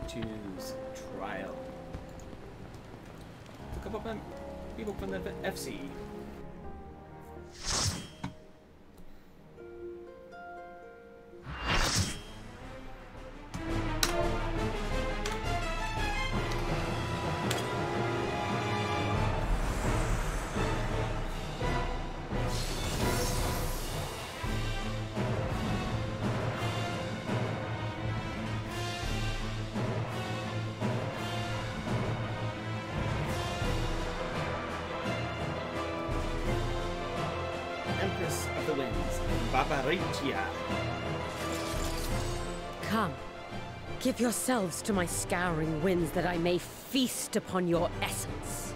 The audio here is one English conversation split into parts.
choose trial. A couple of people from the FC. Of the Winds, Barbaritia. Come, give yourselves to my scouring winds that I may feast upon your essence.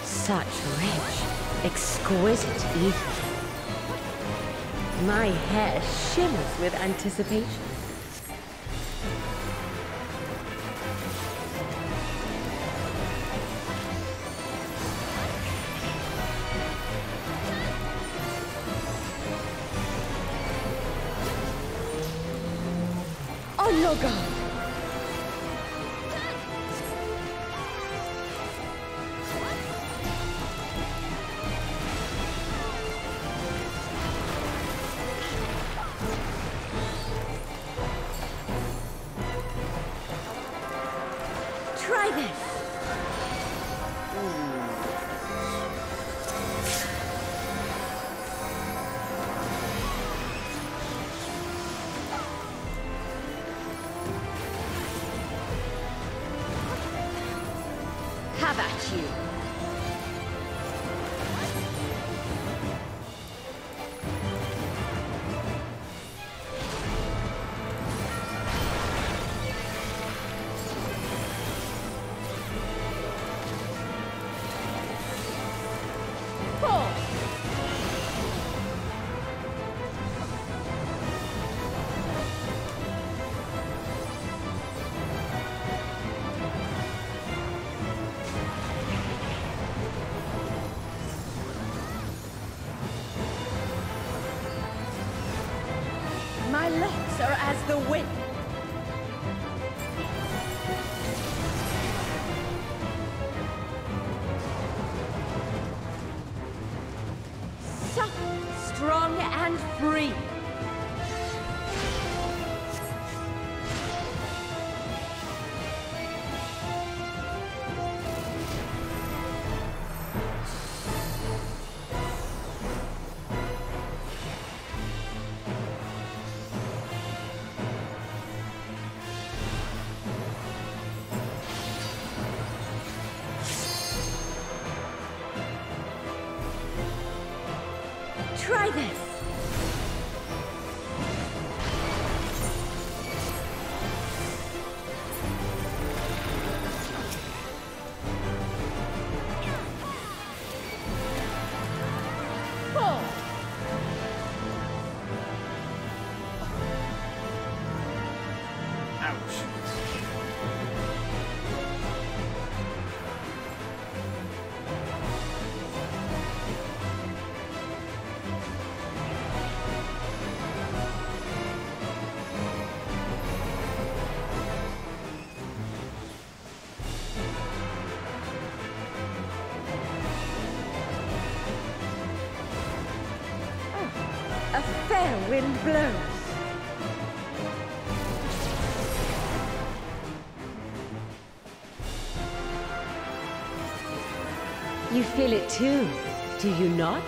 Such rich, exquisite ether. My hair shimmers with anticipation. On your guard! Try this! Have at you! My locks are as the wind. Supple, strong, and free. Try this! Ouch. A fair wind blows. You feel it too, do you not?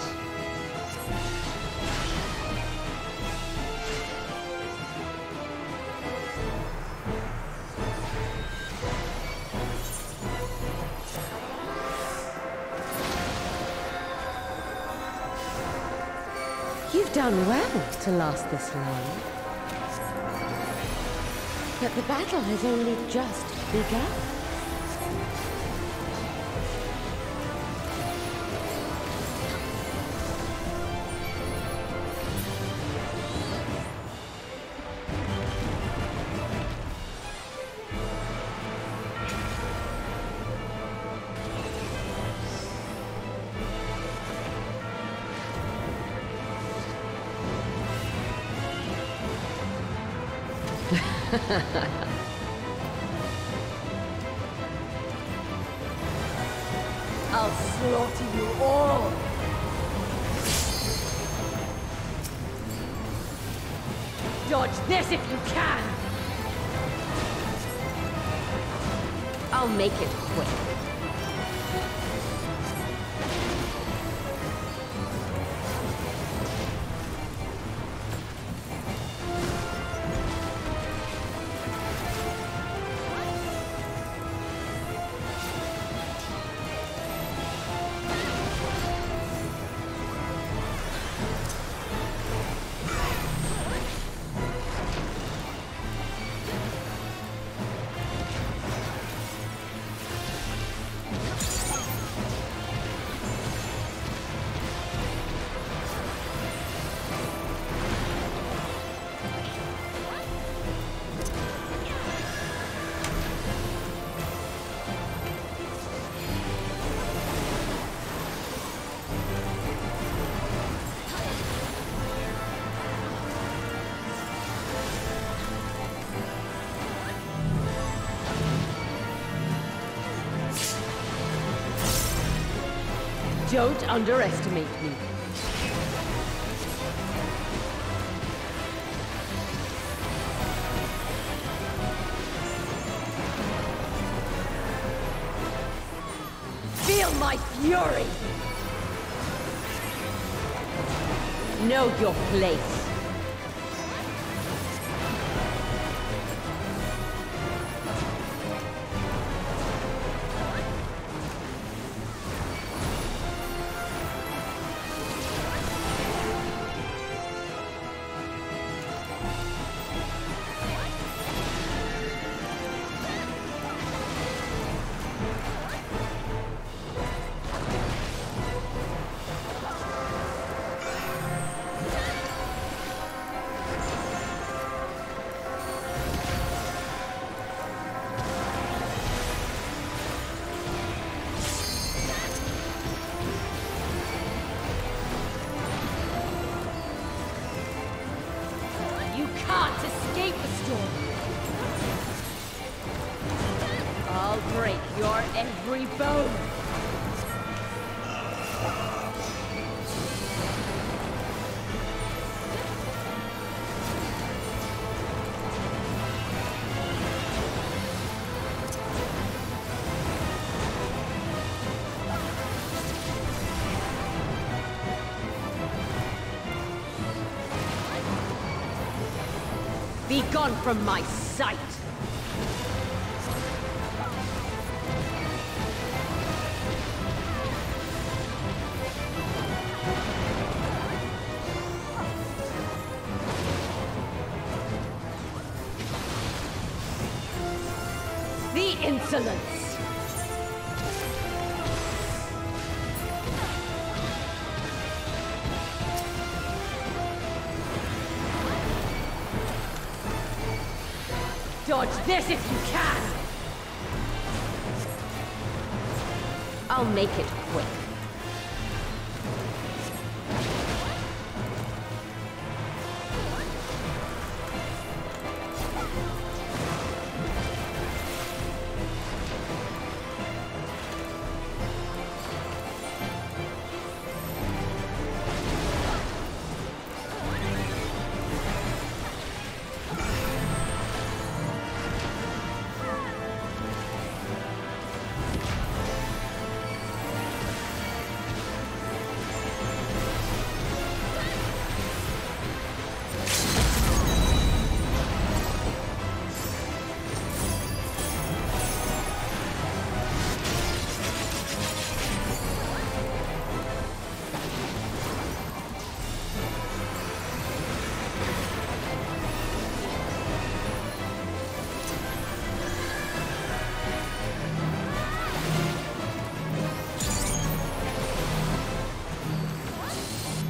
You've done well to last this long. But the battle has only just begun. I'll slaughter you all! Dodge this if you can! I'll make it quick. Don't underestimate me. Feel my fury! Know your place. I'll break your every bone! Be gone from my sight! The insolence! Dodge this if you can! I'll make it quick.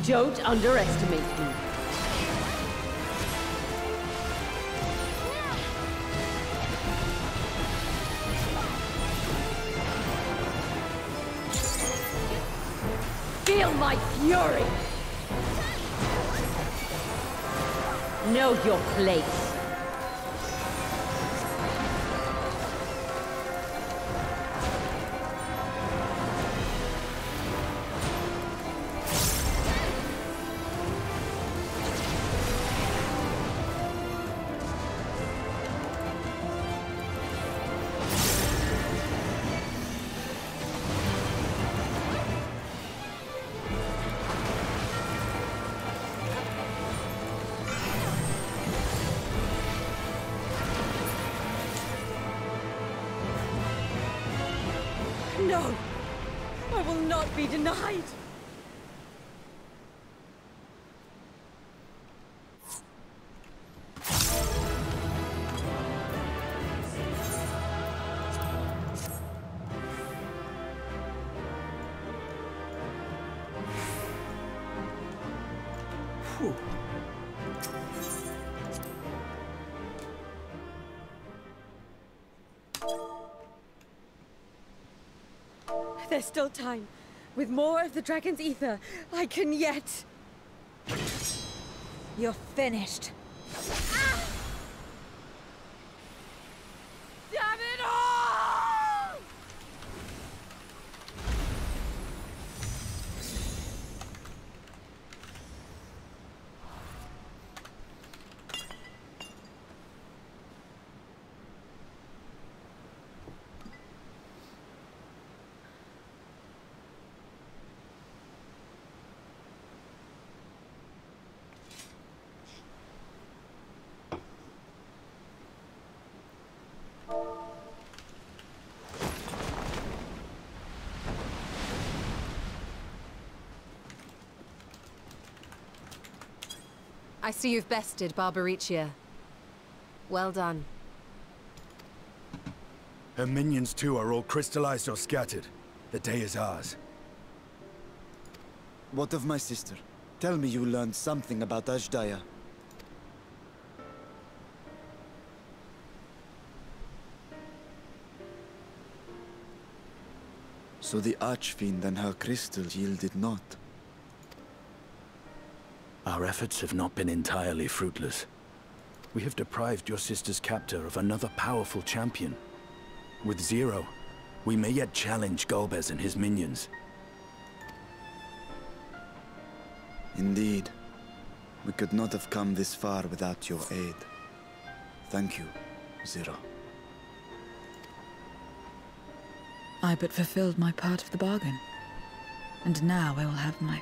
Don't underestimate me. Feel my fury! Know your place. I will not be denied! Whew. There's still time. With more of the dragon's ether, I can yet... You're finished. Damn it all! I see you've bested Barbaricia. Well done. Her minions too are all crystallized or scattered. The day is ours. What of my sister? Tell me you learned something about Ashdaya. So the Archfiend and her crystal yielded not. Our efforts have not been entirely fruitless. We have deprived your sister's captor of another powerful champion. With Zero, we may yet challenge Golbez and his minions. Indeed. We could not have come this far without your aid. Thank you, Zero. I but fulfilled my part of the bargain. And now I will have my...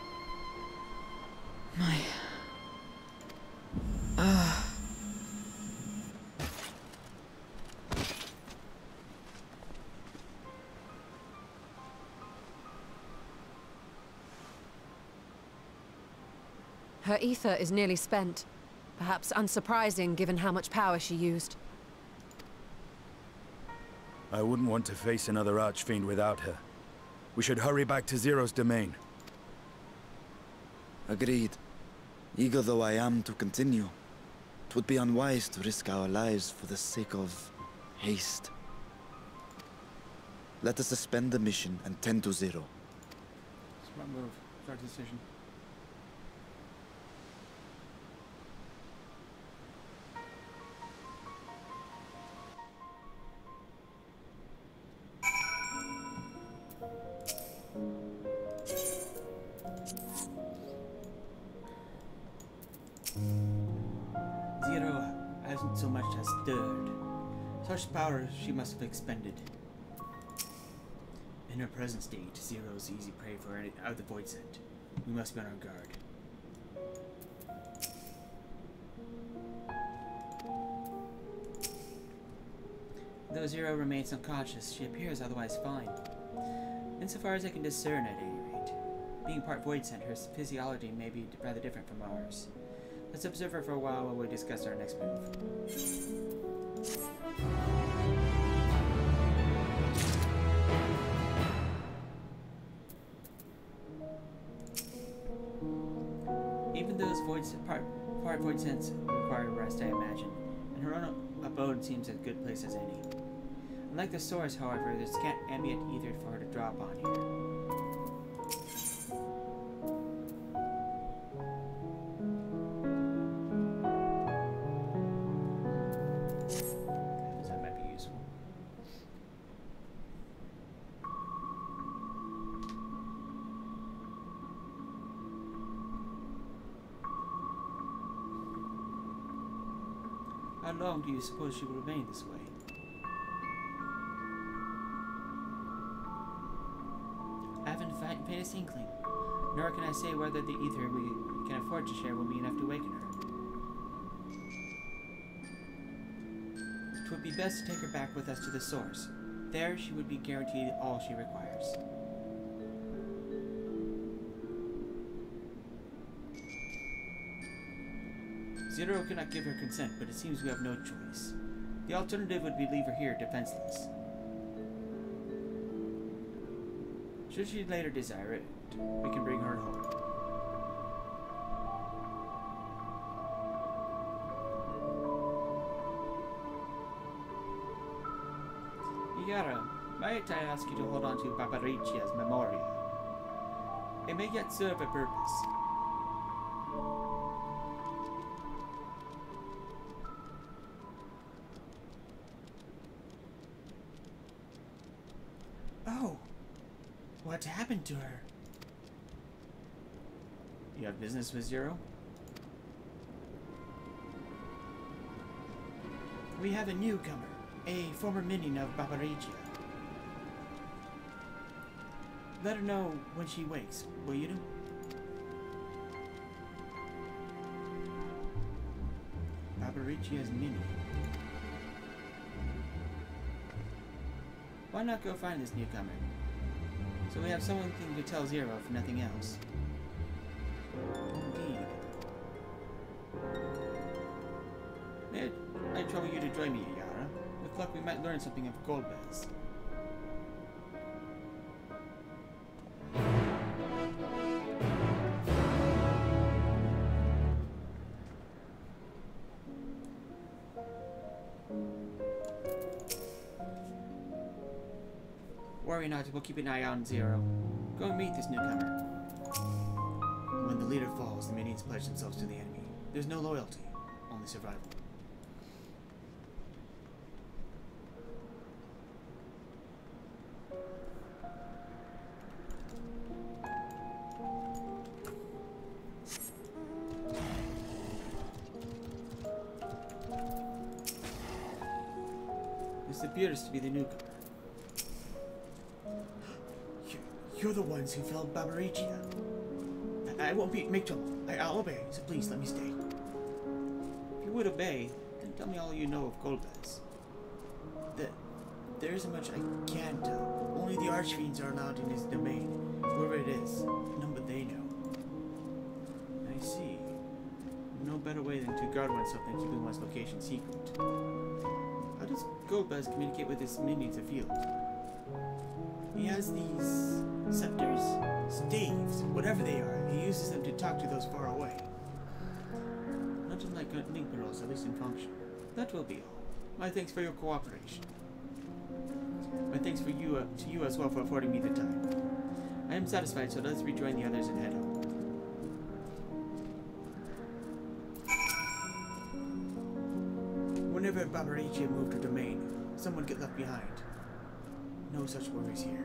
Her ether is nearly spent. Perhaps unsurprising given how much power she used. I wouldn't want to face another Archfiend without her. We should hurry back to Zero's domain. Agreed. Eager though I am to continue, it would be unwise to risk our lives for the sake of haste. Let us suspend the mission and tend to Zero. Smart move. Smart decision. Zero hasn't so much as stirred. Such power she must have expended. In her present state, Zero's easy prey for any out of the void scent. We must be on our guard. Though Zero remains unconscious, she appears otherwise fine. Insofar as I can discern at any rate. Being part void scent, her physiology may be rather different from ours. Let's observe her for a while we discuss our next move. Even those part void scents require rest, I imagine, and her own abode seems as good place as any. Unlike the source, however, there's scant ambient ether for her to draw upon here. That might be useful. How long do you suppose she will remain this way? I haven't the faintest inkling, nor can I say whether the ether we can afford to share will be enough to awaken her. It would be best to take her back with us to the source. There she would be guaranteed all she requires. Zero cannot give her consent, but it seems we have no choice. The alternative would be leave her here defenseless. Should she later desire it, we can bring her home. Iyhara, might I ask you to hold on to Barbaricia's memoria? It may yet serve a purpose. Oh, what happened to her? You have business with Zero? We have a newcomer, a former minion of Barbaricia. Let her know when she wakes, will you? Barbaricia's minion. Why not go find this newcomer? So we have something to tell Zero, if nothing else. Indeed. May I trouble you to join me, Iyhara? With luck, we might learn something of Golbez. Worry not, we'll keep an eye on Zero. Go and meet this newcomer. When the leader falls, the minions pledge themselves to the enemy. There's no loyalty, only survival. This appears to be the newcomer. You're the ones who felled Barbaricia. I won't make trouble. I'll obey, so please let me stay. If you would obey, then tell me all you know of Golbez. There isn't much I can tell. Only the Archfiends are allowed in his domain. Whoever it is, none but they know. I see. No better way than to guard oneself than keeping one's location secret. How does Golbez communicate with his minions afield? He has these scepters, staves, whatever they are. He uses them to talk to those far away. Not unlike link pearls, at least in function. That will be all. My thanks for your cooperation. My thanks to you as well for affording me the time. I am satisfied, so let's rejoin the others and head home. Whenever Barbaricia moved her domain, someone get left behind. No such worries here.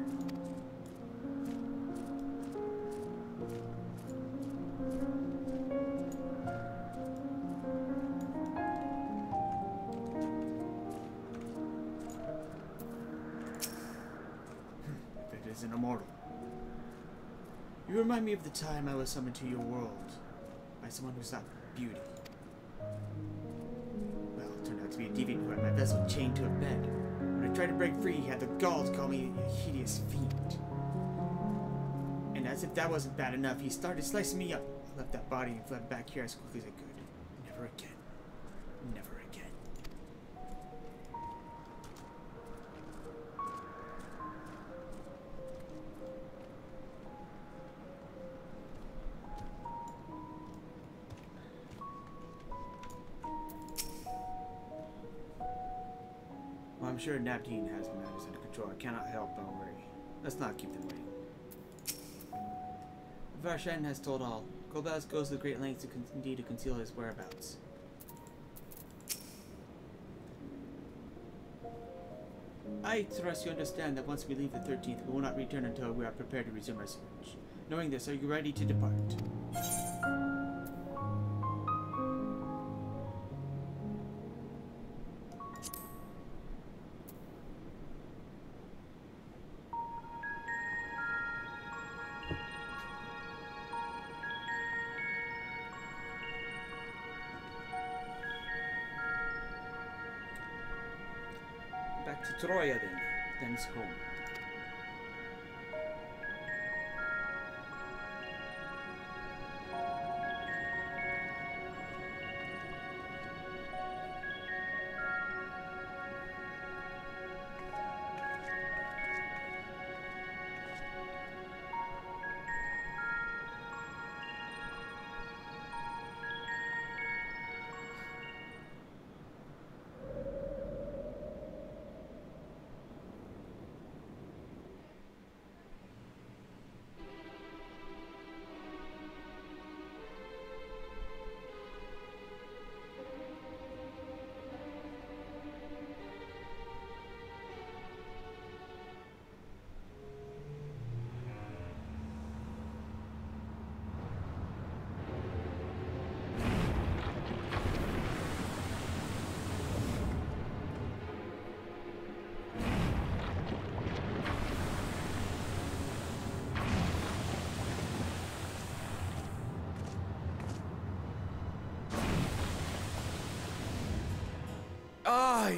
If it isn't immortal. You remind me of the time I was summoned to your world by someone who sought beauty. Well, it turned out to be a deviant who had my vessel chained to a bed. When I tried to break free, he had the gall to call me a hideous fiend. And as if that wasn't bad enough, he started slicing me up. I left that body and fled back here as quickly as I could. Never again. Never again. Well, I'm sure Nabdeen has the matters under control. I cannot help but worry. Let's not keep them waiting. Varshan has told all. Golbez goes to great lengths to conceal his whereabouts. I trust you understand that once we leave the 13th, we will not return until we are prepared to resume our search. Knowing this, are you ready to depart? Back to Troya then, thence home.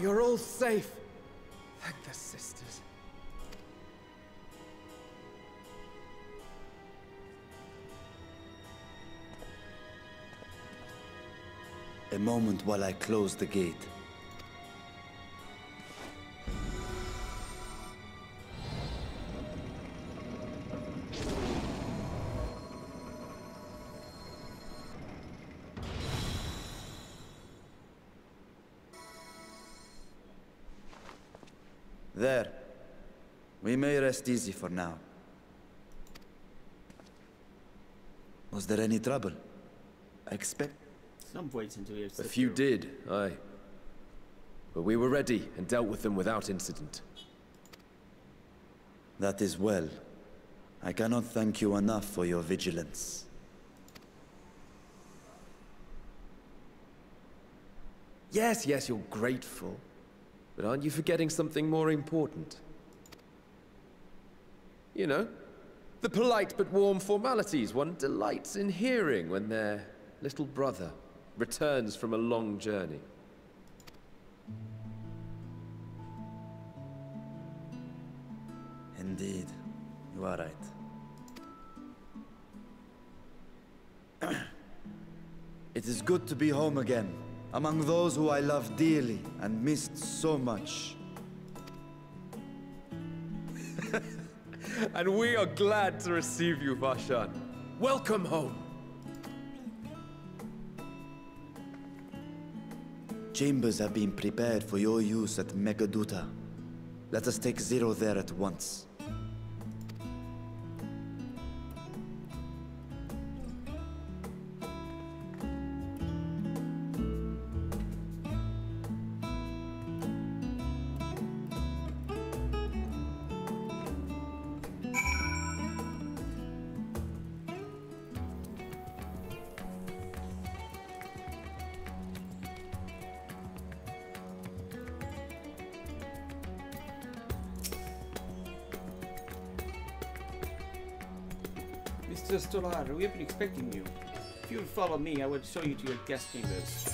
you're all safe. Thank the sisters. A moment while I close the gate. There. We may rest easy for now. Was there any trouble? I expect... Some voids into it. A few did, aye. But we were ready and dealt with them without incident. That is well. I cannot thank you enough for your vigilance. Yes, yes, you're grateful. But aren't you forgetting something more important? You know, the polite but warm formalities one delights in hearing when their little brother returns from a long journey. Indeed, you are right. It is good to be home again, among those who I love dearly and missed so much. And we are glad to receive you, Varshan. Welcome home. Chambers have been prepared for your use at Megaduta. Let us take Zero there at once. Mr. Tolar, we have been expecting you. If you would follow me, I would show you to your guest chambers.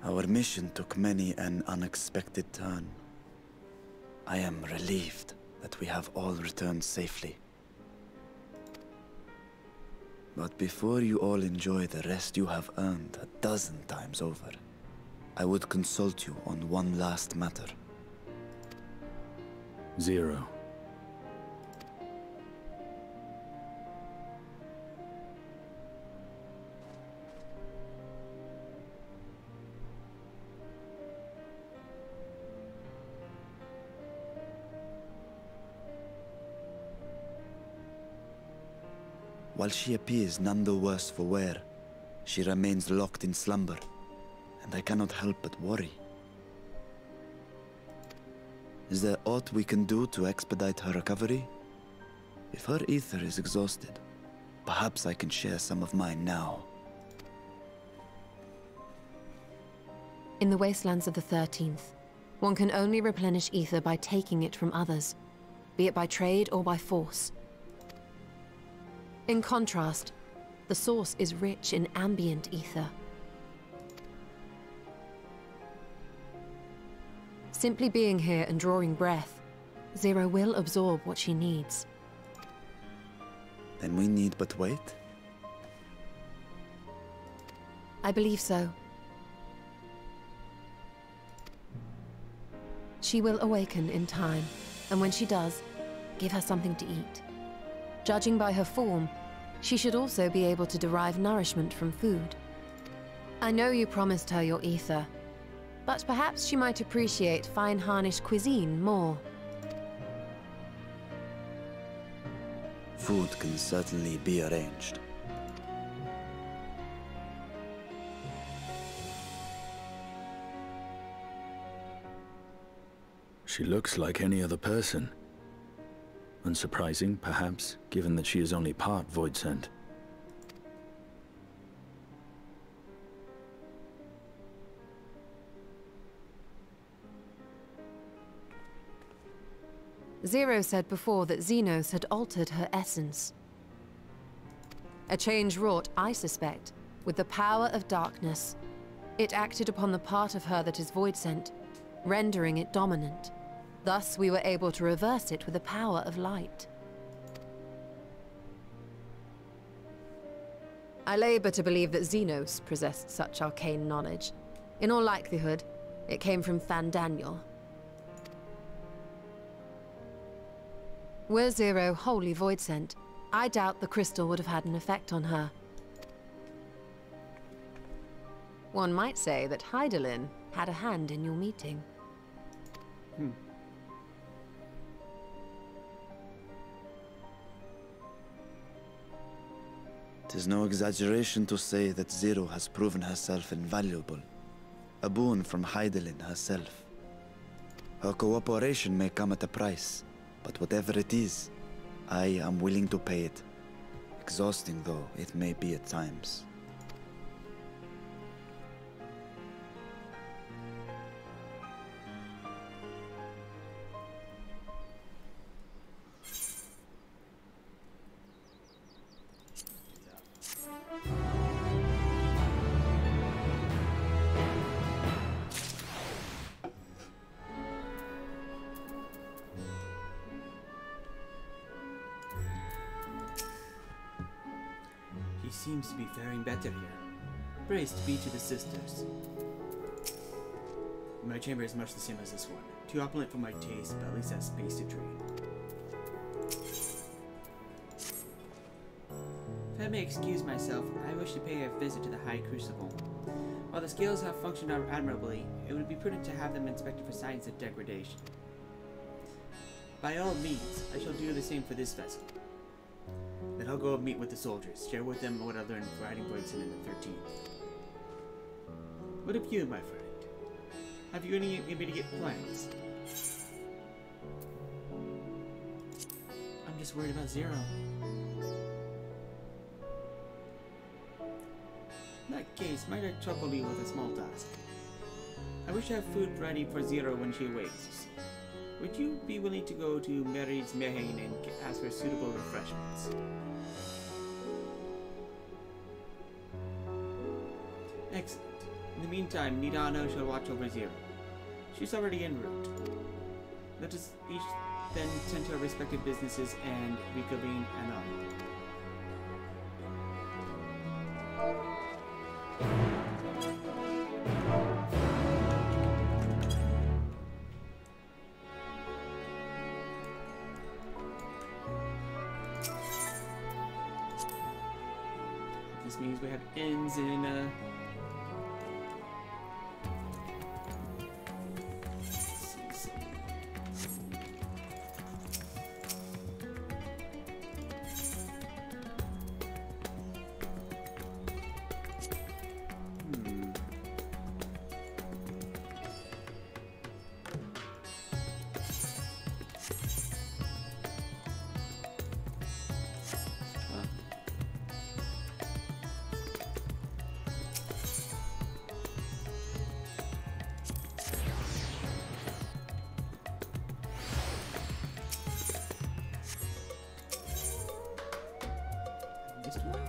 Our mission took many an unexpected turn. I am relieved that we have all returned safely. But before you all enjoy the rest you have earned 12 times over, I would consult you on one last matter. Zero. While she appears none the worse for wear, she remains locked in slumber, and I cannot help but worry. Is there aught we can do to expedite her recovery? If her ether is exhausted, perhaps I can share some of mine now. In the wastelands of the 13th, one can only replenish ether by taking it from others, be it by trade or by force. In contrast, the source is rich in ambient ether. Simply being here and drawing breath, Zero will absorb what she needs. Then we need but wait? I believe so. She will awaken in time, and when she does, give her something to eat. Judging by her form, she should also be able to derive nourishment from food. I know you promised her your ether, but perhaps she might appreciate fine harnished cuisine more. Food can certainly be arranged. She looks like any other person. Unsurprising, perhaps, given that she is only part void-sent. Zero said before that Xenos had altered her essence. A change wrought, I suspect, with the power of darkness. It acted upon the part of her that is void-sent, rendering it dominant. Thus, we were able to reverse it with the power of light. I labor to believe that Xenos possessed such arcane knowledge. In all likelihood, it came from Fandaniel. Were Zero wholly void-sent, I doubt the crystal would have had an effect on her. One might say that Hydaelyn had a hand in your meeting. It is no exaggeration to say that Zero has proven herself invaluable. A boon from Hydaelyn herself. Her cooperation may come at a price, but whatever it is, I am willing to pay it. Exhausting though it may be at times. He seems to be faring better here. Praise be to the sisters. My chamber is much the same as this one. Too opulent for my taste, but at least has space to train. If I may excuse myself, I wish to pay a visit to the High Crucible. While the scales have functioned admirably, it would be prudent to have them inspected for signs of degradation. By all means, I shall do the same for this vessel. Then I'll go meet with the soldiers, share with them what I learned riding Voidson in the 13th. What of you, my friend? Have you any immediate plans? I'm just worried about Zero. In that case, might I trouble you with a small task? I wish to have food ready for Zero when she awakes. Would you be willing to go to Mary's Mehain and ask for suitable refreshments? Excellent. In the meantime, Nidano shall watch over Zero. She's already en route. Let us each then tend to our respective businesses and reconvene anon. This means we have ends in this one.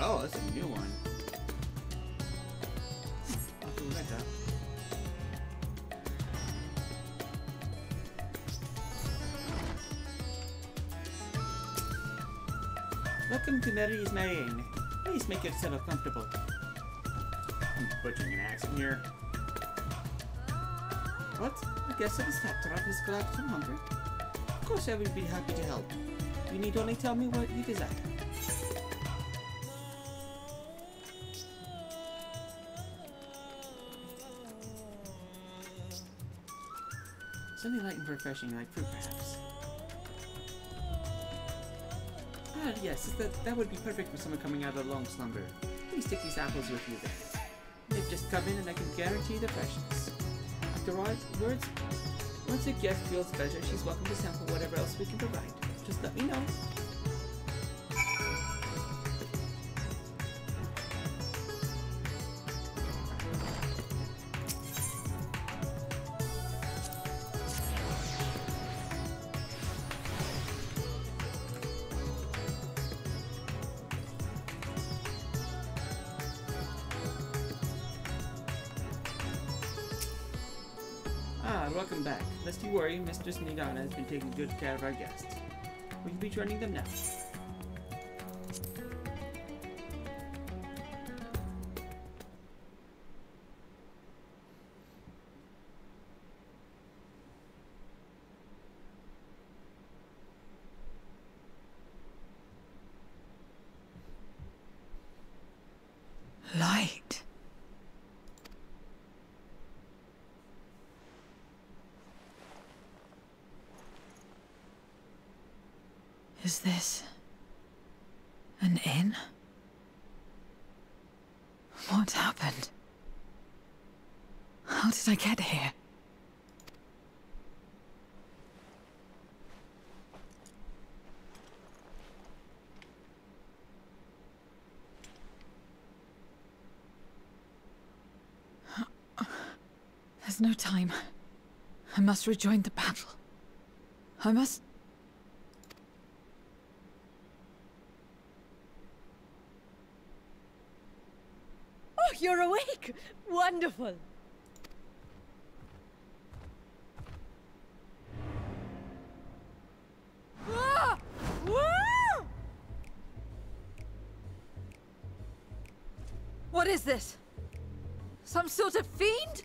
Oh, that's a new one. I'll have to look at that. Welcome to Mary's Marine. Please make yourself comfortable. I'm butchering an accent here. What? I guess this factor has collapsed from hunger. Of course I would be happy to help. You need only tell me what you desire. Something light and refreshing, like fruit, perhaps. Ah, yes, that would be perfect for someone coming out of a long slumber. Please take these apples with you then. They've just come in and I can guarantee the freshness. Afterwards, once a guest feels better, she's welcome to sample whatever else we can provide. Just let me know. Ah, welcome back. Lest you worry, Mistress Nidana has been taking good care of our guests. We can be joining them now. Light. Is this an inn? What happened? How did I get here? There's no time. I must rejoin the battle. I must... Oh, you're awake! Wonderful! Ah! Ah! What is this? Some sort of fiend?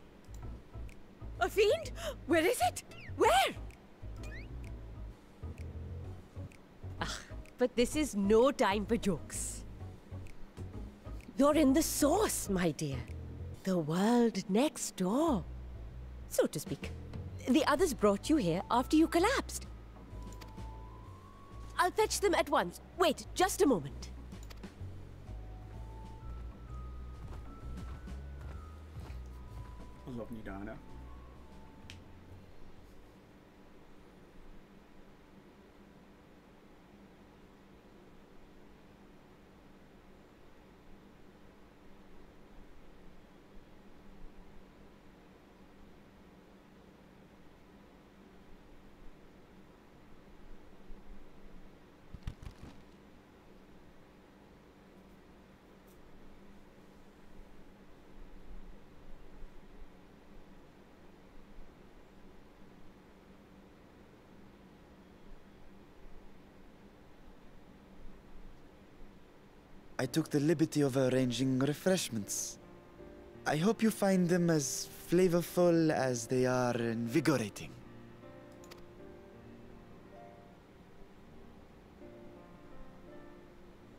A fiend? Where is it? Where? Ah, but this is no time for jokes. You're in the source, my dear. The world next door, so to speak. The others brought you here after you collapsed. I'll fetch them at once. Wait, just a moment. I love Nidana. I took the liberty of arranging refreshments. I hope you find them as flavorful as they are invigorating.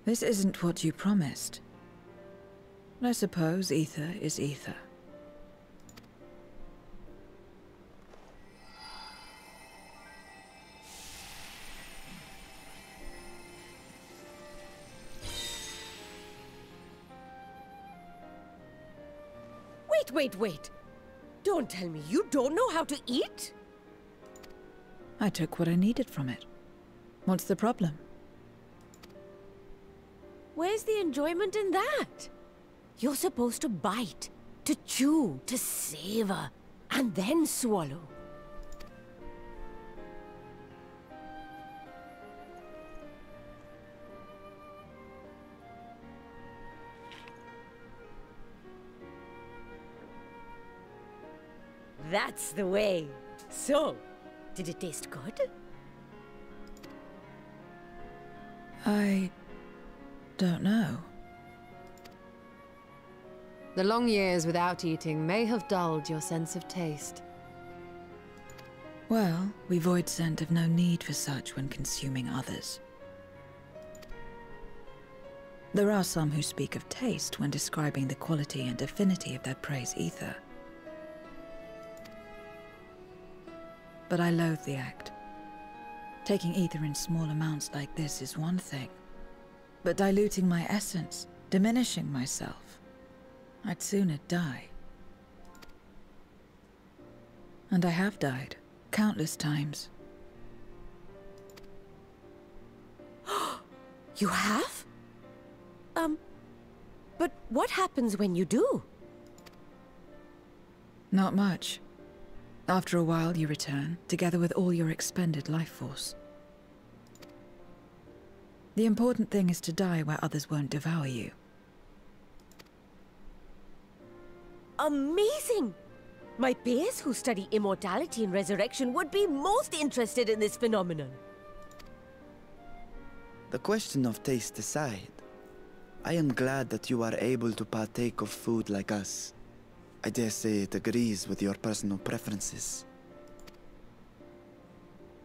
This isn't what you promised. I suppose ether is ether. Wait. Don't tell me you don't know how to eat? I took what I needed from it. What's the problem? Where's the enjoyment in that? You're supposed to bite, to chew, to savor, and then swallow. That's the way. So, did it taste good? I don't know. The long years without eating may have dulled your sense of taste. Well, we void scent have no need for such when consuming others. There are some who speak of taste when describing the quality and affinity of their prey's ether. But I loathe the act. Taking ether in small amounts like this is one thing. But diluting my essence, diminishing myself, I'd sooner die. And I have died, countless times. You have? But what happens when you do? Not much. After a while, you return, together with all your expended life force. The important thing is to die where others won't devour you. Amazing! My peers who study immortality and resurrection would be most interested in this phenomenon. The question of taste aside, I am glad that you are able to partake of food like us. I dare say it agrees with your personal preferences.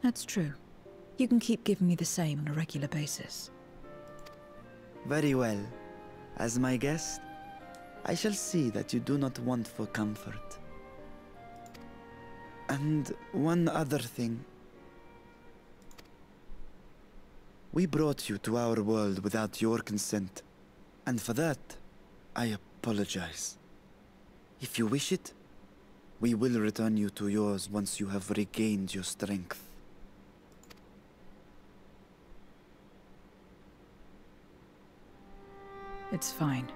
That's true. You can keep giving me the same on a regular basis. Very well. As my guest, I shall see that you do not want for comfort. And one other thing. We brought you to our world without your consent, and for that, I apologize. If you wish it, we will return you to yours once you have regained your strength. It's fine.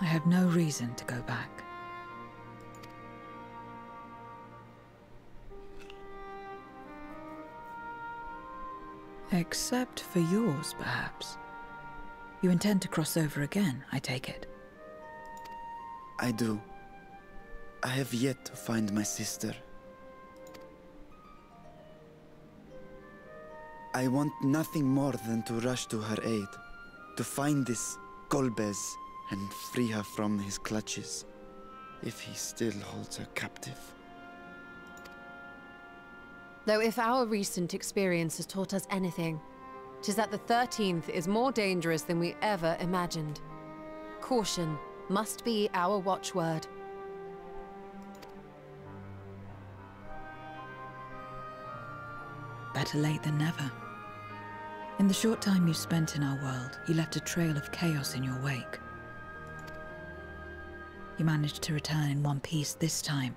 I have no reason to go back. Except for yours, perhaps. You intend to cross over again, I take it. I do. I have yet to find my sister. I want nothing more than to rush to her aid, to find this Golbez and free her from his clutches, if he still holds her captive. Though if our recent experience has taught us anything, 'tis that the 13th is more dangerous than we ever imagined. Caution must be our watchword. Better late than never. In the short time you spent in our world, you left a trail of chaos in your wake. You managed to return in one piece this time,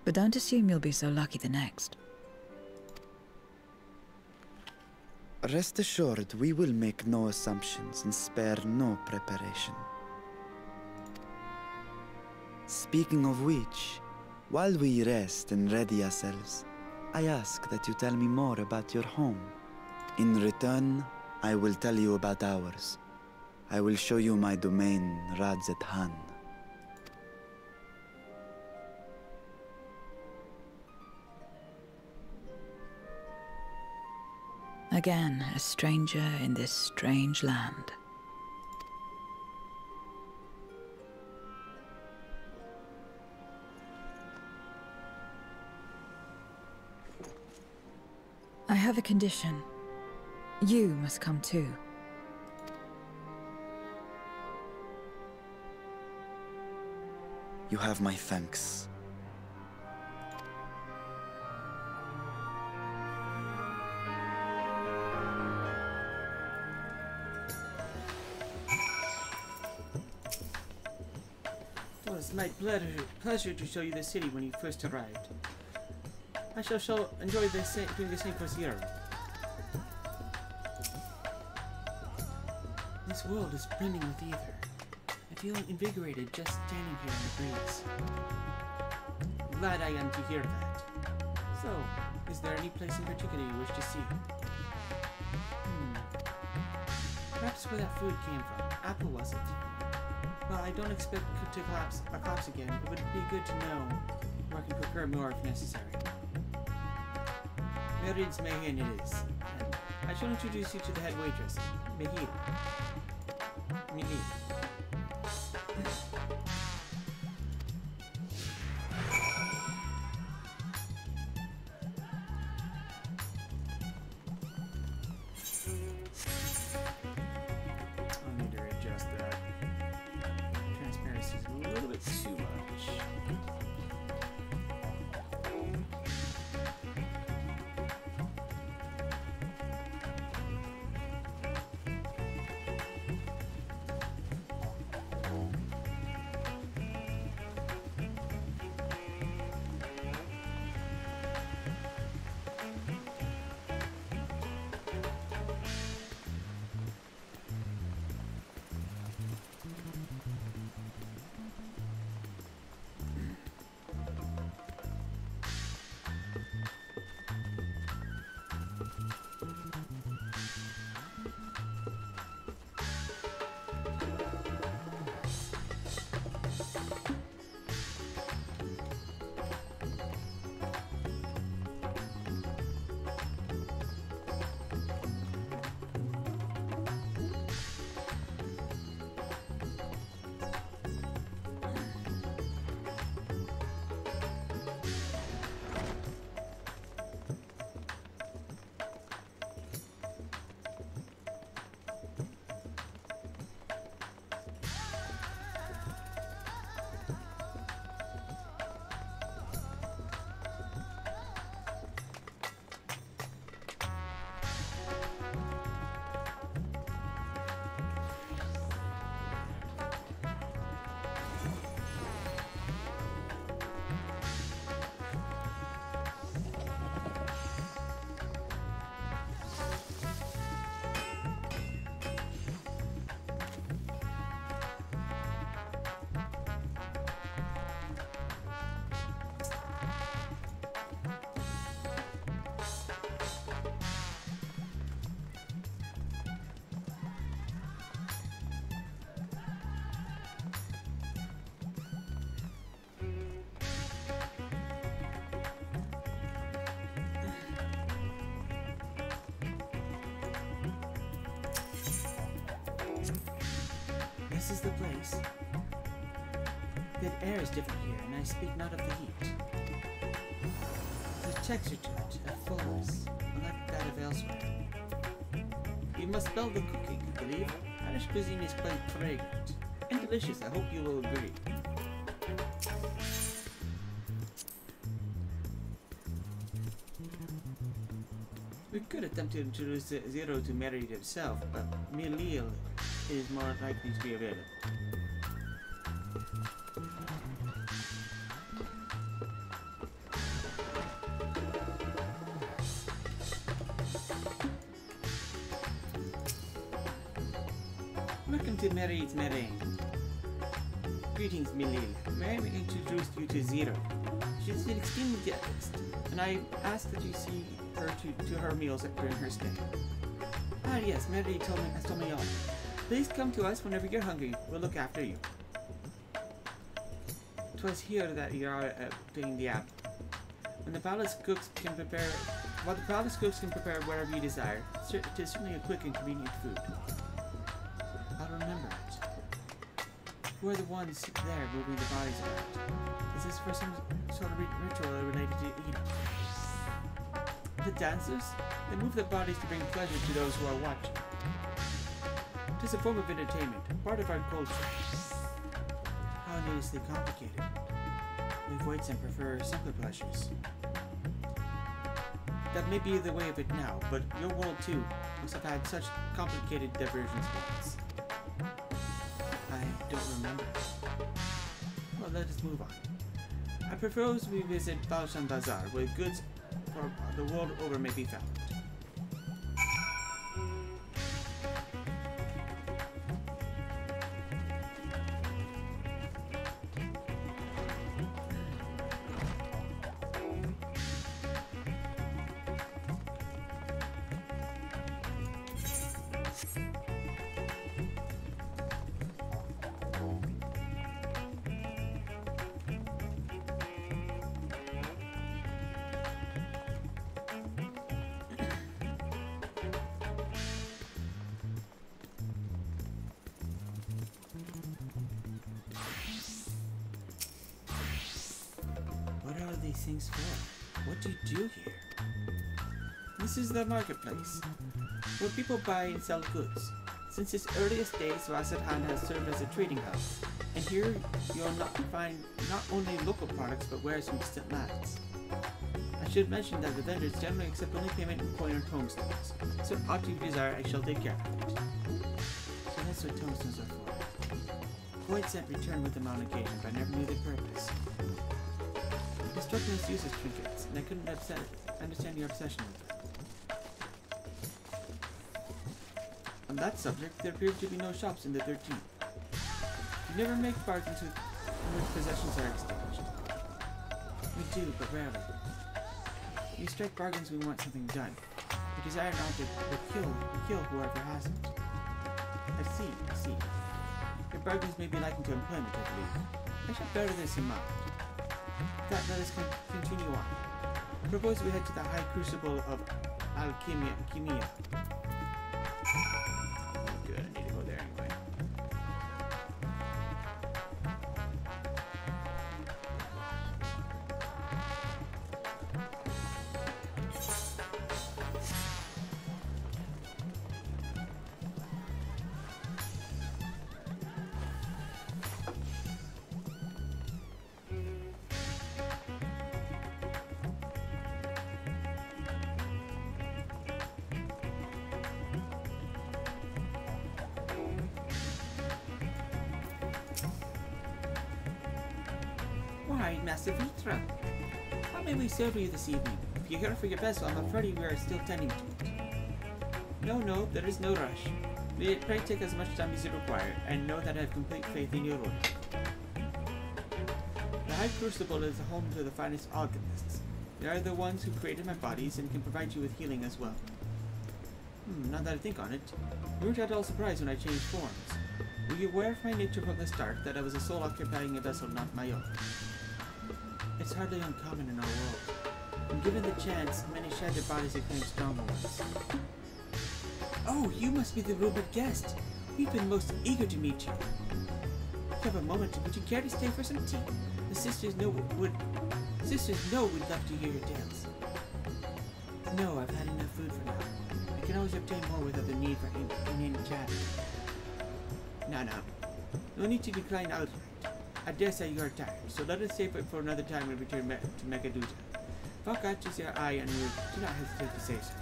but don't assume you'll be so lucky the next. Rest assured, we will make no assumptions and spare no preparation. Speaking of which, while we rest and ready ourselves, I ask that you tell me more about your home. In return, I will tell you about ours. I will show you my domain, Radzet Han. Again, a stranger in this strange land. I have a condition. You must come too. You have my thanks. It was my pleasure to show you the city when you first arrived. I shall enjoy doing the same for Zero. This world is brimming with ether. I feel invigorated just standing here in the breeze. Glad I am to hear that. So, is there any place in particular you wish to see? Perhaps where that food came from. Apple, was it? Well, I don't expect it to collapse again. It would be good to know where I can procure more if necessary. Merid's Mehin it is. And I shall introduce you to the head waitress, Mehid. Mehid. I'll need to adjust that. Transparency is a little bit too much. the place? The air is different here, and I speak not of the heat. There's a texture to it, a fullness, unlike that of elsewhere. You must smell the cooking, I believe. Irish cuisine is quite fragrant and delicious. I hope you will agree. We could attempt to introduce Zero to Mary himself, but Milil is more likely to be available. Welcome to Mary's Meringue. Greetings, Milil. May I introduce you to Zero? She's an esteemed guest, and I ask that you see her to her meals during her stay. Ah yes, Mary has told me all. Please come to us whenever you're hungry. We'll look after you. 'Twas here that Iyhara obtained the apple. While the palace cooks can prepare whatever you desire, it is certainly a quick and convenient food. I'll remember it. Who are the ones there moving the bodies around? Is this for some sort of ritual related to eating? The dancers? They move their bodies to bring pleasure to those who are watching. It is a form of entertainment, part of our culture. How needlessly complicated. We voids and prefer simpler pleasures. That may be the way of it now, but your world too must have had such complicated diversions once. I don't remember. Well, let us move on. I propose we visit Balshan Bazaar, where goods for the world over may be found. These things for? What do you do here? This is the marketplace, where people buy and sell goods. Since its earliest days, Wasadhan has served as a trading hub, and here you'll find not only local products, but wares from distant lands. I should mention that the vendors generally accept only payment in coin or tomestones, so aught you desire, I shall take care of it. So that's what tomestones are for. Void sent return with them on occasion, but I never knew their purpose. It struck me as useless trinkets, and I couldn't understand your obsession with them. On that subject, there appeared to be no shops in the 13th. You never make bargains in which possessions are exchanged. We do, but rarely. We strike bargains when we want something done. We desire an object, but kill whoever has it. I see. Your bargains may be likened to employment, I believe. I shall bear this in mind. Let us continue on. I propose we head to the High Crucible of Alchemia. Good, I need to go there anyway. Why, Master Vitra? How may we serve you this evening? If you're here for your vessel, I'm afraid we are still tending to it. No, there is no rush. Pray take as much time as you require, and know that I have complete faith in your order. The High Crucible is the home to the finest alchemists. They are the ones who created my bodies and can provide you with healing as well. Now that I think on it, you weren't at all surprised when I changed forms. Were you aware of my nature from the start, that I was a soul occupying a vessel not my own? It's hardly uncommon in our world. And given the chance, many shed their bodies to claim stronger ones. Oh, you must be the rumored guest. We've been most eager to meet you. If you have a moment, would you care to stay for some tea? The sisters know we'd love to hear your tales. No, I've had enough food for now. I can always obtain more without the need for any chat. No. No need to decline outright. I dare say you are tired, so let us save it for another time when we return to Megaduta. If I'll catch your eye on you, do not hesitate to say so.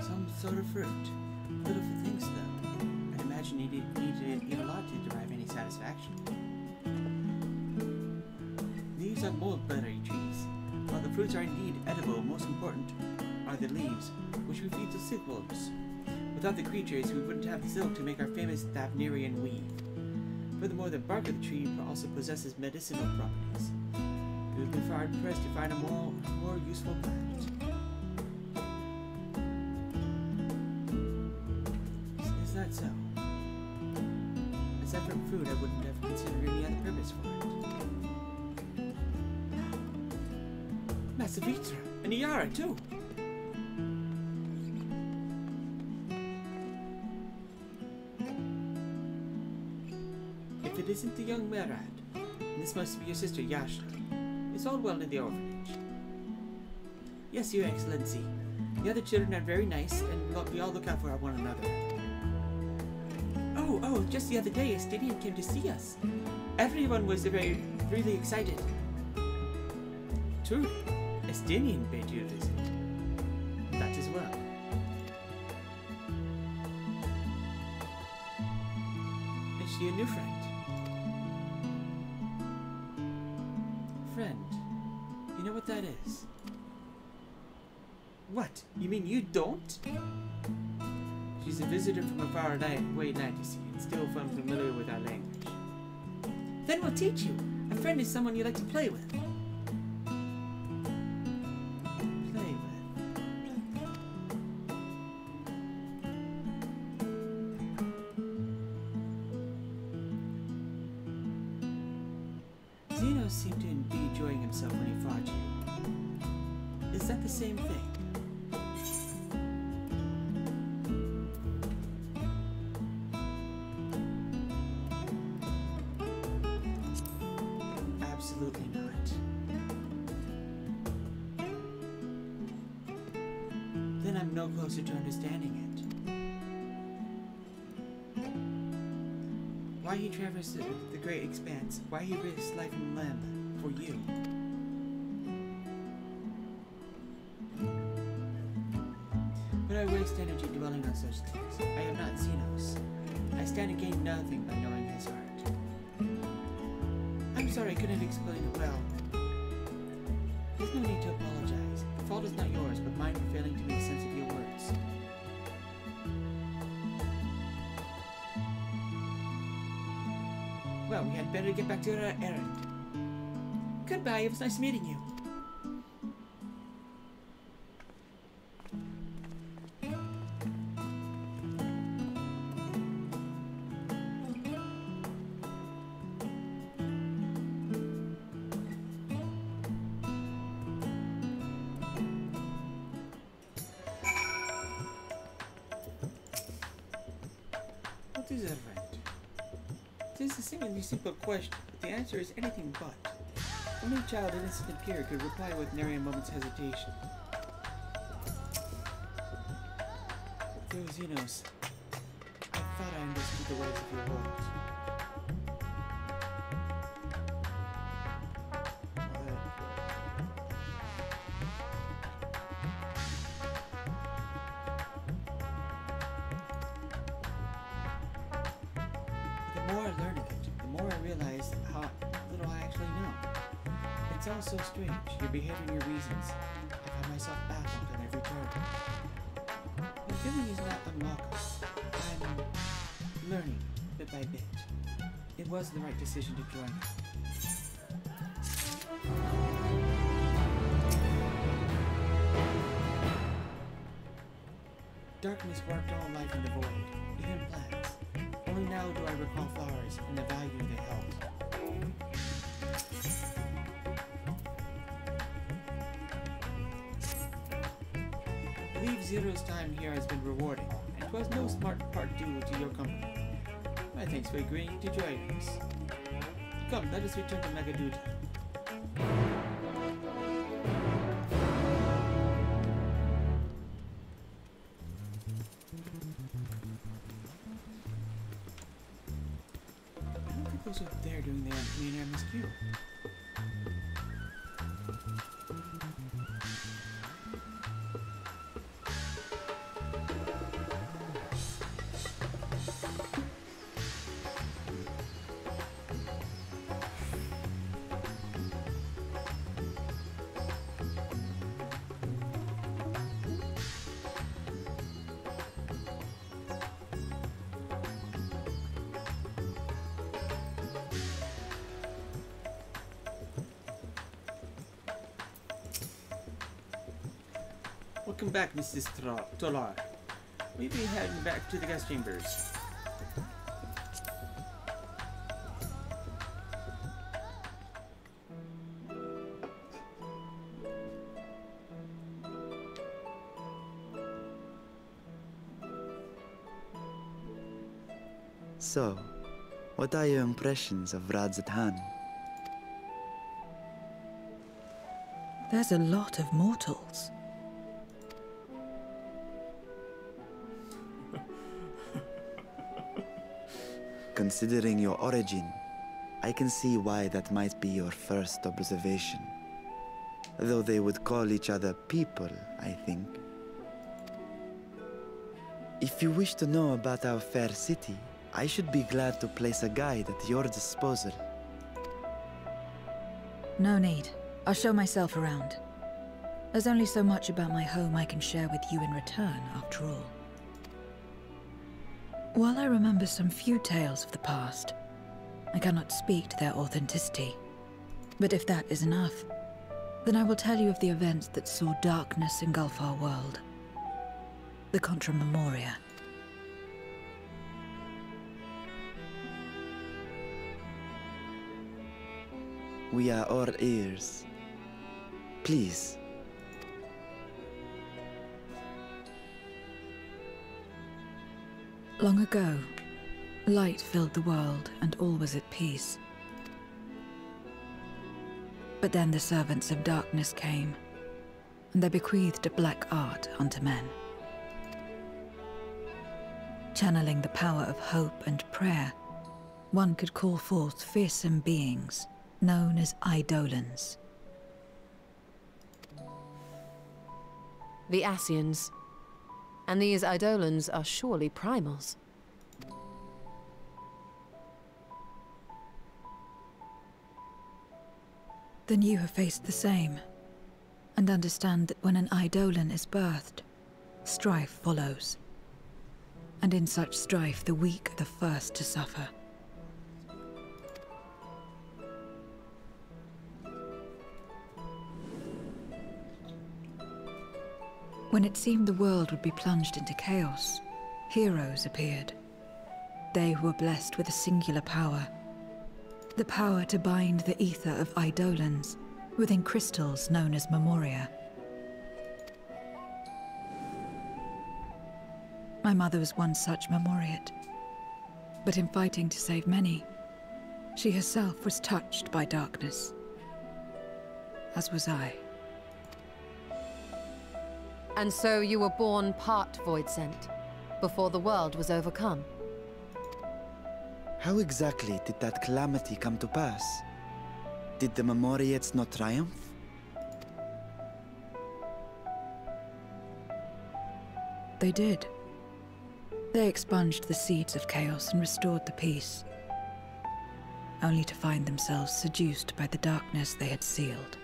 Some sort of fruit. Little for things, though. I'd imagine you need to eat a lot to derive any satisfaction. These are mulberry trees. While the fruits are indeed edible, most important are the leaves, which we feed to silkworms. Without the creatures, we wouldn't have the silk to make our famous Thavnarian weave. Furthermore, the bark of the tree also possesses medicinal properties. We would be far pressed to find a more useful plant. Is that so? Aside from food, I wouldn't have considered any other purpose for it. Massavitra, and Iyhara too! If it isn't the young Merad, this must be your sister Yasha. It's all well in the orphanage. Yes, Your Excellency. The other children are very nice, and we all look out for one another. Oh, just the other day, Estinian came to see us. Everyone was really excited. Truly, Estinian paid you a visit. That as well. Is she a new friend? Friend? You know what that is? What? You mean you don't? She's a visitor from a far away land, you see, and still unfamiliar with our language. Then we'll teach you. A friend is someone you like to play with. Play with. Zeno seemed to be enjoying himself when he fought you. Is that the same thing? Absolutely not. Then I'm no closer to understanding it. Why he traversed the great expanse. Why he risked life and limb for you. But I waste energy dwelling on such things. I am not Xenos. I stand to gain nothing by knowing his heart. I'm sorry I couldn't explain it well. There's no need to apologize. The fault is not yours, but mine for failing to make sense of your words. Well, we had better get back to our errand. Goodbye, it was nice meeting you. What is that, friend? It is a seemingly simple question, but the answer is anything but. Only a child innocent and pure could reply with nary a moment's hesitation. Those Xenos, I thought I understood the ways of your world. The more I learn of it, the more I realize how little I actually know. It's all so strange, your behavior and your reasons. I find myself baffled on every turn. The feeling is not unwelcome. I'm learning, bit by bit. It was the right decision to join. Darkness warped all life in the void, even plants. Only now do I recall flowers and the value they held. I believe Zero's time here has been rewarding, and 'twas no smart part due to your company. My thanks for agreeing to join us. Come, let us return to Magaduta. Who's up there doing the main MSQ? Welcome back, Mrs. Tolar. We'll be heading back to the guest chambers. So, what are your impressions of Radzatan? There's a lot of mortals. Considering your origin, I can see why that might be your first observation. Though they would call each other people, I think. If you wish to know about our fair city, I should be glad to place a guide at your disposal. No need. I'll show myself around. There's only so much about my home I can share with you in return, after all. While I remember some few tales of the past, I cannot speak to their authenticity. But if that is enough, then I will tell you of the events that saw darkness engulf our world. The Contra Memoria. We are all ears. Please. Long ago, light filled the world and all was at peace. But then the servants of darkness came, and they bequeathed a black art unto men. Channeling the power of hope and prayer, one could call forth fearsome beings known as Eidolons. The Ascians. And these Eidolons are surely primals. Then you have faced the same, and understand that when an Eidolon is birthed, strife follows. And in such strife, the weak are the first to suffer. When it seemed the world would be plunged into chaos, heroes appeared. They who were blessed with a singular power. The power to bind the ether of Eidolons within crystals known as Memoria. My mother was one such Memoriate. But in fighting to save many, she herself was touched by darkness. As was I. And so you were born part Voidsent, before the world was overcome. How exactly did that calamity come to pass? Did the Memoriates not triumph? They did. They expunged the seeds of chaos and restored the peace, only to find themselves seduced by the darkness they had sealed.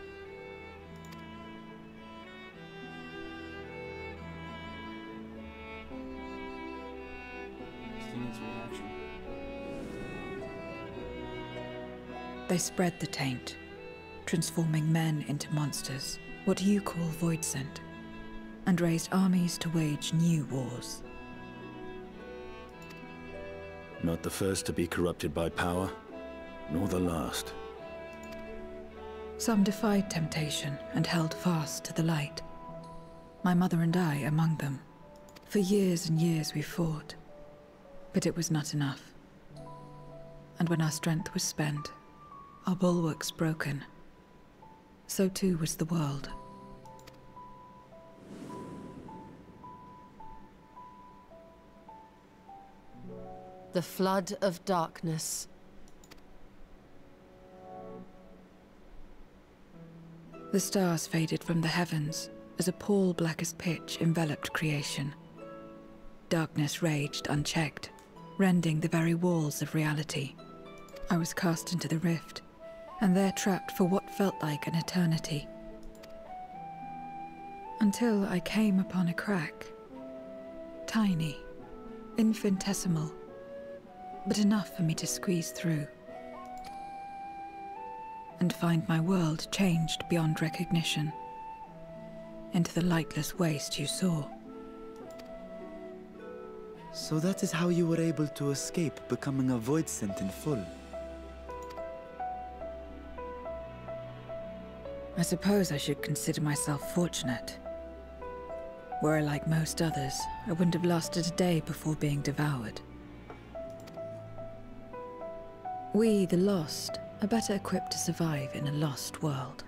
They spread the taint, transforming men into monsters, what you call Voidsent, and raised armies to wage new wars. Not the first to be corrupted by power, nor the last. Some defied temptation and held fast to the light. My mother and I among them. For years and years we fought, but it was not enough. And when our strength was spent, our bulwarks broken, so too was the world. The flood of darkness. The stars faded from the heavens as a pall black as pitch enveloped creation. Darkness raged unchecked, rending the very walls of reality. I was cast into the rift, and there trapped for what felt like an eternity. Until I came upon a crack. Tiny, infinitesimal, but enough for me to squeeze through. And find my world changed beyond recognition, into the lightless waste you saw. So that is how you were able to escape becoming a Voidsent in full. I suppose I should consider myself fortunate. Were I like most others, I wouldn't have lasted a day before being devoured. We, the lost, are better equipped to survive in a lost world.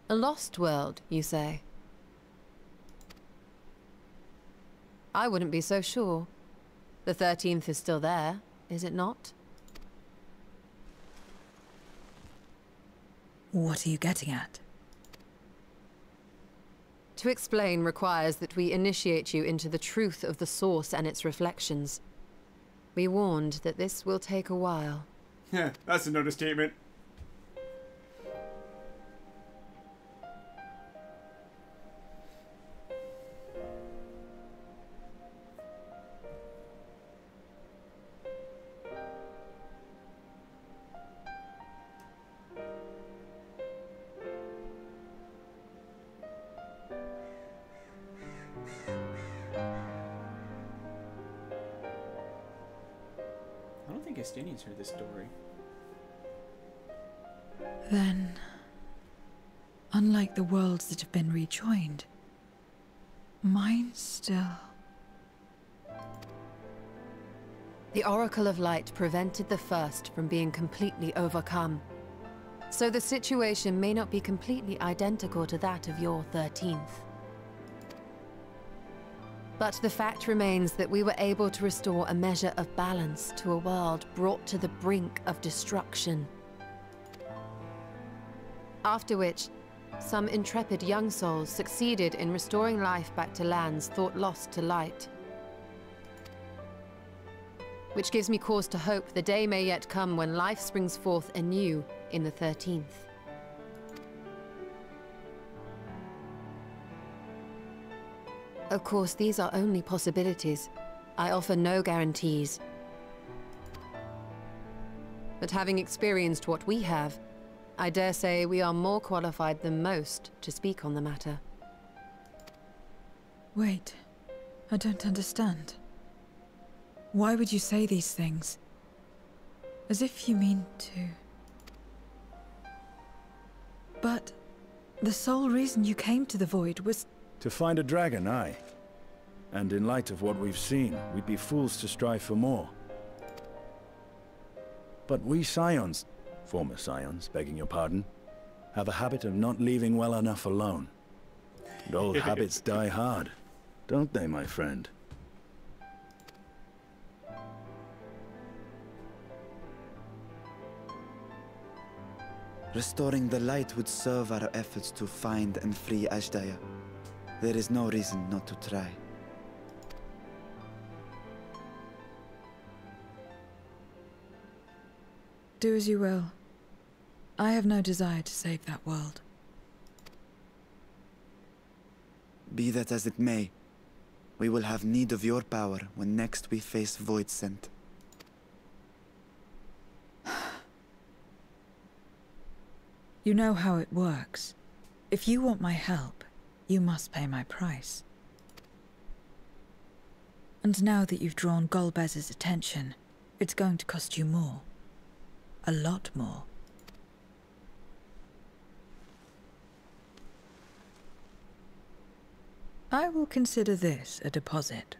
A lost world, you say? I wouldn't be so sure. The 13th is still there, is it not? What are you getting at? To explain requires that we initiate you into the truth of the source and its reflections. We warned that this will take a while. Yeah, that's an understatement. I don't think Estinians heard this story. Then, unlike the worlds that have been rejoined, mine still... The Oracle of Light prevented the first from being completely overcome. So the situation may not be completely identical to that of your 13th. But the fact remains that we were able to restore a measure of balance to a world brought to the brink of destruction. After which, some intrepid young souls succeeded in restoring life back to lands thought lost to light. Which gives me cause to hope the day may yet come when life springs forth anew in the 13th. Of course, these are only possibilities. I offer no guarantees. But having experienced what we have, I dare say we are more qualified than most to speak on the matter. Wait, I don't understand. Why would you say these things? As if you mean to... But the sole reason you came to the Void was... To find a dragon, aye. And in light of what we've seen, we'd be fools to strive for more. But we Scions, former Scions, begging your pardon, have a habit of not leaving well enough alone. And old habits die hard, don't they, my friend? Restoring the light would serve our efforts to find and free Ashdaya. There is no reason not to try. Do as you will. I have no desire to save that world. Be that as it may, we will have need of your power when next we face Voidsent. You know how it works. If you want my help, you must pay my price. And now that you've drawn Golbez's attention, it's going to cost you more. A lot more. I will consider this a deposit.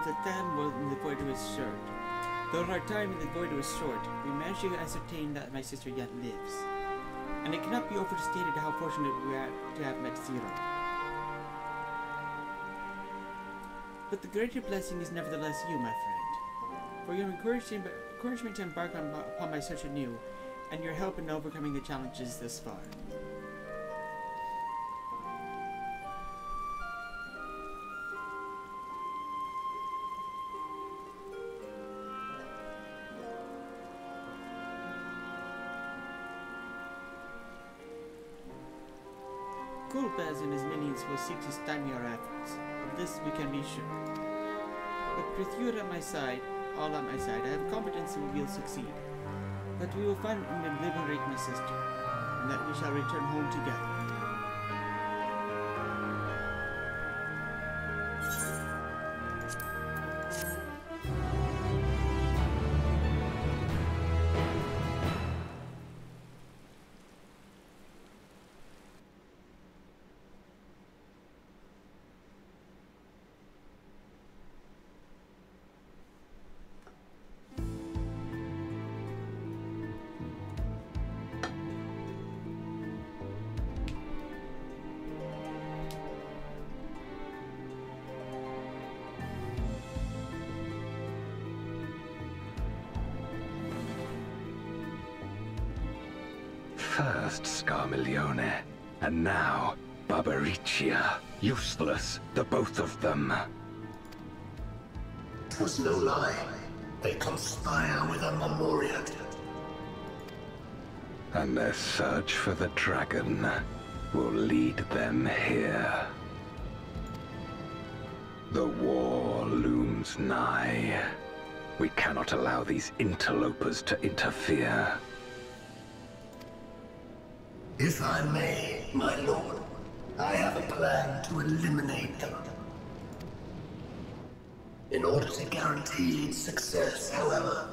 The time in the void was short. Though our time in the void was short, we managed to ascertain that my sister yet lives. And it cannot be overstated how fortunate we are to have met Zero. But the greater blessing is nevertheless you, my friend. For your encouragement to embark upon my search anew, and your help in overcoming the challenges thus far. Golbez and his minions will seek to stymie our efforts. Of this we can be sure. But with you at my side, all at my side, I have confidence that we will succeed. That we will find and liberate my sister, and that we shall return home together. First Scarmiglione, and now Barbariccia. Useless, the both of them. 'Twas no lie. They conspire with a Memoriat. and their search for the dragon will lead them here. The war looms nigh. We cannot allow these interlopers to interfere. If I may, my lord, I have a plan to eliminate them. In order to guarantee its success, however,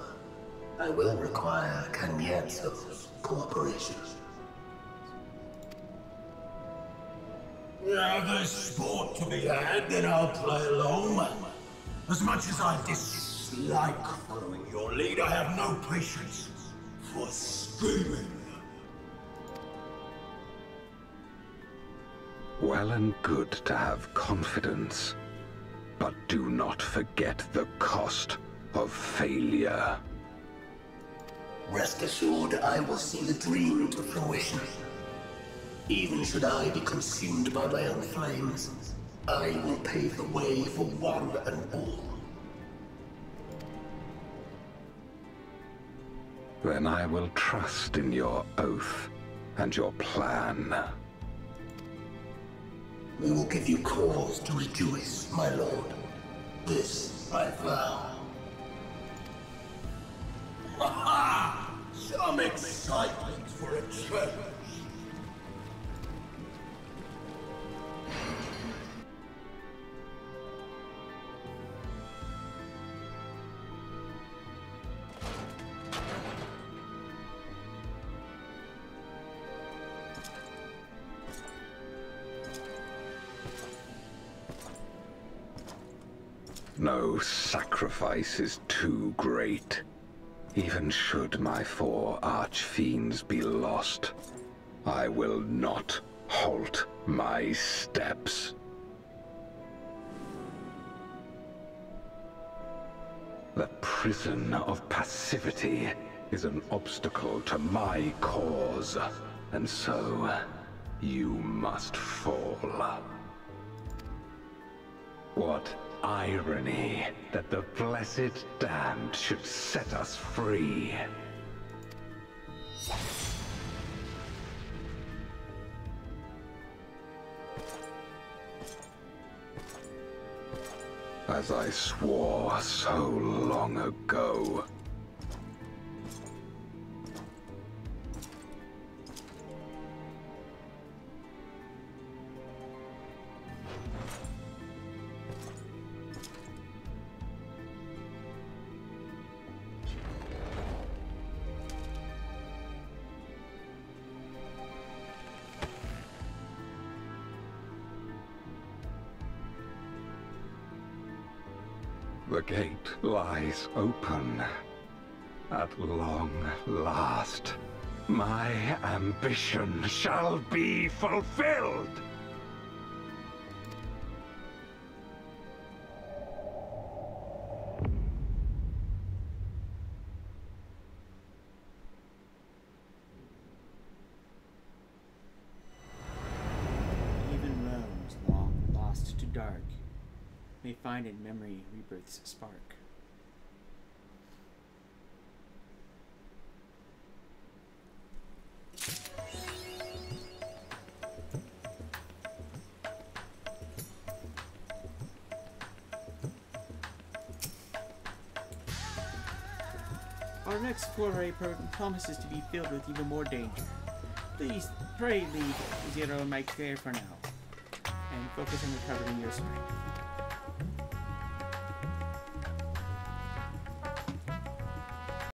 I will require Cagnazzo's cooperation. Now there's sport to be had, then I'll play along. As much as I dislike following your lead, I have no patience for scheming. Well and good to have confidence, but do not forget the cost of failure. Rest assured, I will see the dream to fruition. Even should I be consumed by my own flames, I will pave the way for one and all. Then I will trust in your oath and your plan. We will give you cause to rejoice, my lord. This I vow. Ha-ha! Some excitement for a change. No sacrifice is too great. Even should my 4 archfiends be lost, I will not halt my steps. The prison of passivity is an obstacle to my cause, and so you must fall. What irony that the blessed damned should set us free. As I swore so long ago. The gate lies open. At long last, my ambition shall be fulfilled! Even realms long lost to dark may find in memory rebirth's spark. Our next foray promises to be filled with even more danger. Please, pray leave Zero in my care for now, and focus on recovering your strength.